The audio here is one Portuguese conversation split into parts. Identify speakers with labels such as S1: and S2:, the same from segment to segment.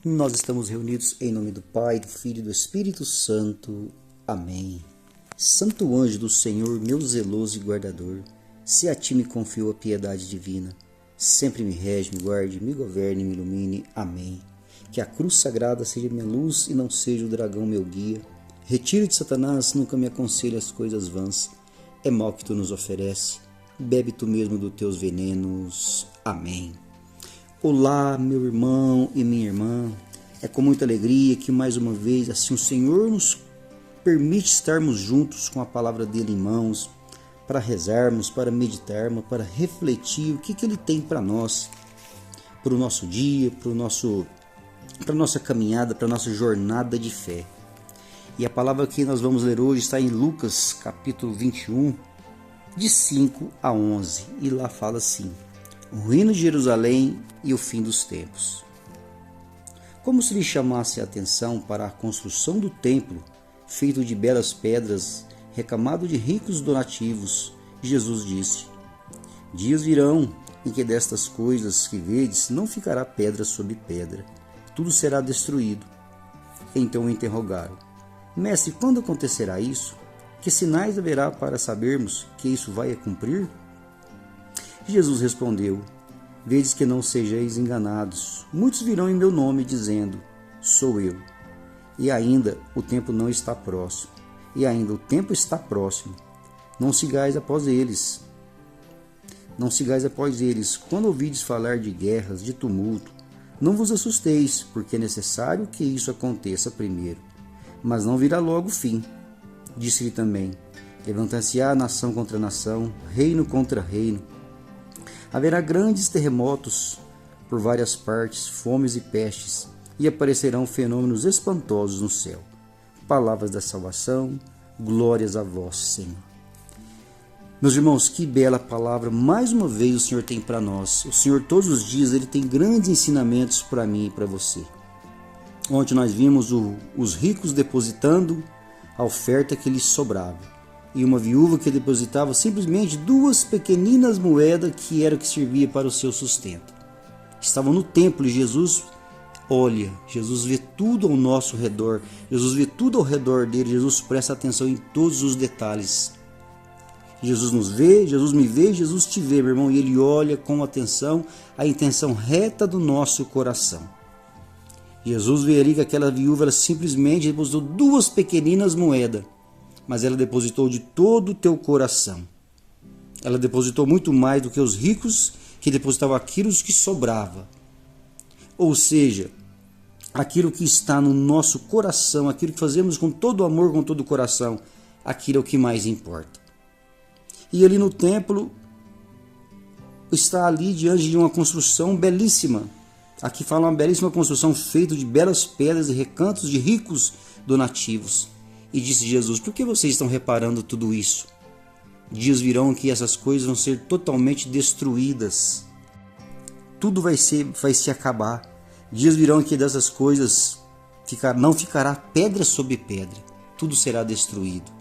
S1: Nós estamos reunidos em nome do Pai, do Filho e do Espírito Santo. Amém. Santo anjo do Senhor, meu zeloso e guardador, se a ti me confio a piedade divina, sempre me rege, me guarde, me governe, me ilumine. Amém. Que a cruz sagrada seja minha luz e não seja o dragão meu guia. Retiro de Satanás, nunca me aconselhe as coisas vãs. É mal que tu nos oferece, bebe tu mesmo dos teus venenos. Amém. Olá, meu irmão e minha irmã. É com muita alegria que mais uma vez assim o Senhor nos permite estarmos juntos com a palavra dele em mãos, para rezarmos, para meditarmos, para refletir o que ele tem para nós, para o nosso dia, para a nossa caminhada, para a nossa jornada de fé. E a palavra que nós vamos ler hoje está em Lucas capítulo 21, de 5 a 11, e lá fala assim: o reino de Jerusalém e o fim dos tempos. Como se lhe chamasse a atenção para a construção do templo, feito de belas pedras, recamado de ricos donativos, Jesus disse: dias virão em que destas coisas que vedes não ficará pedra sobre pedra, tudo será destruído. Então o interrogaram: mestre, quando acontecerá isso? Que sinais haverá para sabermos que isso vai a cumprir? Jesus respondeu: vedes que não sejais enganados. Muitos virão em meu nome dizendo: sou eu. E ainda o tempo não está próximo. E ainda o tempo está próximo. Não sigais após eles. Não sigais após eles. Quando ouvides falar de guerras, de tumulto, não vos assusteis, porque é necessário que isso aconteça primeiro. Mas não virá logo o fim. Disse-lhe também: levantar-se-á nação contra nação, reino contra reino. Haverá grandes terremotos por várias partes, fomes e pestes, e aparecerão fenômenos espantosos no céu. Palavras da salvação, glórias a vós, Senhor. Meus irmãos, que bela palavra mais uma vez o Senhor tem para nós. O Senhor todos os dias ele tem grandes ensinamentos para mim e para você. Ontem nós vimos os ricos depositando a oferta que lhes sobrava. E uma viúva que depositava simplesmente 2 pequeninas moedas que era o que servia para o seu sustento. Estavam no templo e Jesus olha, Jesus vê tudo ao nosso redor, Jesus vê tudo ao redor dele, Jesus presta atenção em todos os detalhes. Jesus nos vê, Jesus me vê, Jesus te vê, meu irmão, e ele olha com atenção a intenção reta do nosso coração. Jesus vê ali que aquela viúva ela simplesmente depositou 2 pequeninas moedas, mas ela depositou de todo o teu coração. Ela depositou muito mais do que os ricos que depositavam aquilo que sobrava. Ou seja, aquilo que está no nosso coração, aquilo que fazemos com todo o amor, com todo o coração, aquilo é o que mais importa. E ali no templo, está ali diante de uma construção belíssima. Aqui fala uma belíssima construção feita de belas pedras e recantos de ricos donativos. E disse Jesus: por que vocês estão reparando tudo isso? Dias virão que essas coisas vão ser totalmente destruídas. Tudo vai se acabar. Dias virão que dessas coisas não ficará pedra sobre pedra. Tudo será destruído.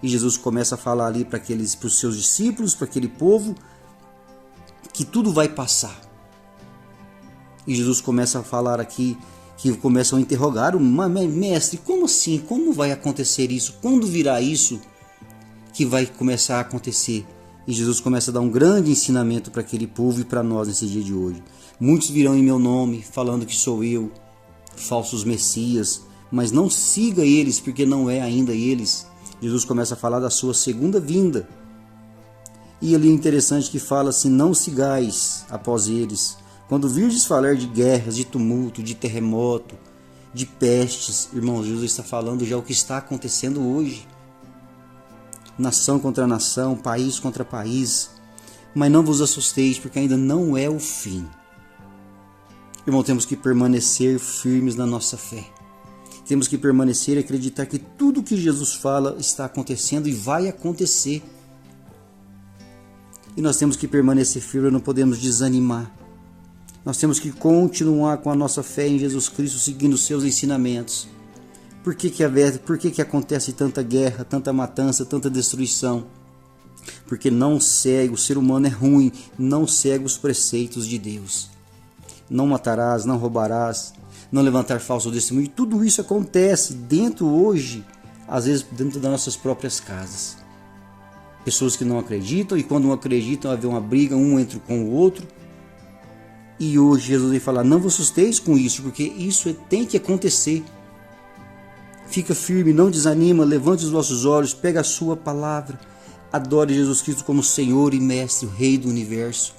S1: E Jesus começa a falar ali para os seus discípulos, para aquele povo, que tudo vai passar. E Jesus começa a falar aqui, que começam a interrogar: mestre, como assim? Como vai acontecer isso? Quando virá isso que vai começar a acontecer? E Jesus começa a dar um grande ensinamento para aquele povo e para nós nesse dia de hoje. Muitos virão em meu nome, falando que sou eu, falsos messias, mas não siga eles, porque não é ainda eles. Jesus começa a falar da sua segunda vinda. E ali é interessante que fala assim: não sigais após eles. Quando virdes falar de guerras, de tumulto, de terremoto, de pestes, irmãos, Jesus está falando já o que está acontecendo hoje. Nação contra nação, país contra país. Mas não vos assusteis, porque ainda não é o fim. Irmão, temos que permanecer firmes na nossa fé. Temos que permanecer e acreditar que tudo que Jesus fala está acontecendo e vai acontecer. E nós temos que permanecer firmes, não podemos desanimar. Nós temos que continuar com a nossa fé em Jesus Cristo, seguindo os seus ensinamentos. Por que acontece tanta guerra, tanta matança, tanta destruição? Porque não segue, o ser humano é ruim, não segue os preceitos de Deus. não matarás, não roubarás, não levantar falso testemunho. Tudo isso acontece dentro hoje, às vezes dentro das nossas próprias casas. Pessoas que não acreditam, e quando não acreditam, haver uma briga um entre com o outro. E hoje Jesus vem falar, não vos assusteis com isso, porque isso tem que acontecer. Fica firme, não desanima, levante os vossos olhos, pega a sua palavra, adore Jesus Cristo como Senhor e Mestre, o Rei do Universo.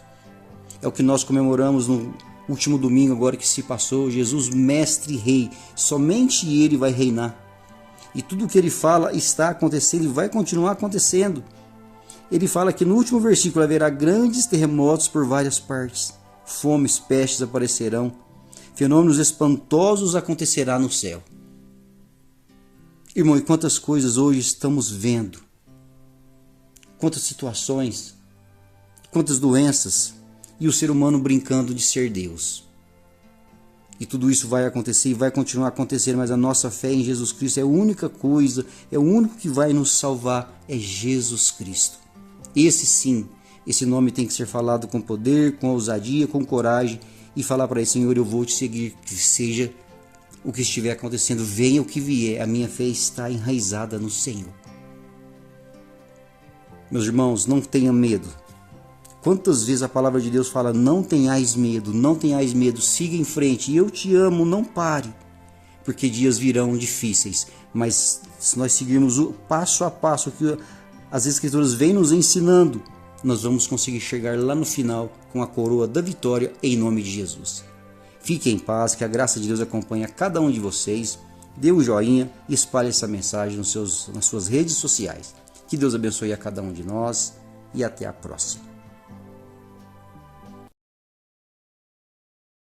S1: É o que nós comemoramos no último domingo agora que se passou, Jesus Mestre e Rei, somente Ele vai reinar. E tudo o que Ele fala está acontecendo e vai continuar acontecendo. Ele fala que no último versículo haverá grandes terremotos por várias partes, fomes, pestes aparecerão, fenômenos espantosos acontecerá no céu. Irmão, e quantas coisas hoje estamos vendo, quantas situações, quantas doenças, e o ser humano brincando de ser Deus. E tudo isso vai acontecer e vai continuar acontecendo, mas a nossa fé em Jesus Cristo é a única coisa, é o único que vai nos salvar, é Jesus Cristo. Esse sim, esse nome tem que ser falado com poder, com ousadia, com coragem, e falar para ele, Senhor, eu vou te seguir, que seja o que estiver acontecendo, venha o que vier, a minha fé está enraizada no Senhor. Meus irmãos, não tenha medo. Quantas vezes a palavra de Deus fala, não tenhais medo, siga em frente, e eu te amo, não pare, porque dias virão difíceis, mas se nós seguirmos o passo a passo que as Escrituras vêm nos ensinando, nós vamos conseguir chegar lá no final com a coroa da vitória em nome de Jesus. Fique em paz, que a graça de Deus acompanhe a cada um de vocês, dê um joinha e espalhe essa mensagem nas suas redes sociais. Que Deus abençoe a cada um de nós e até a próxima.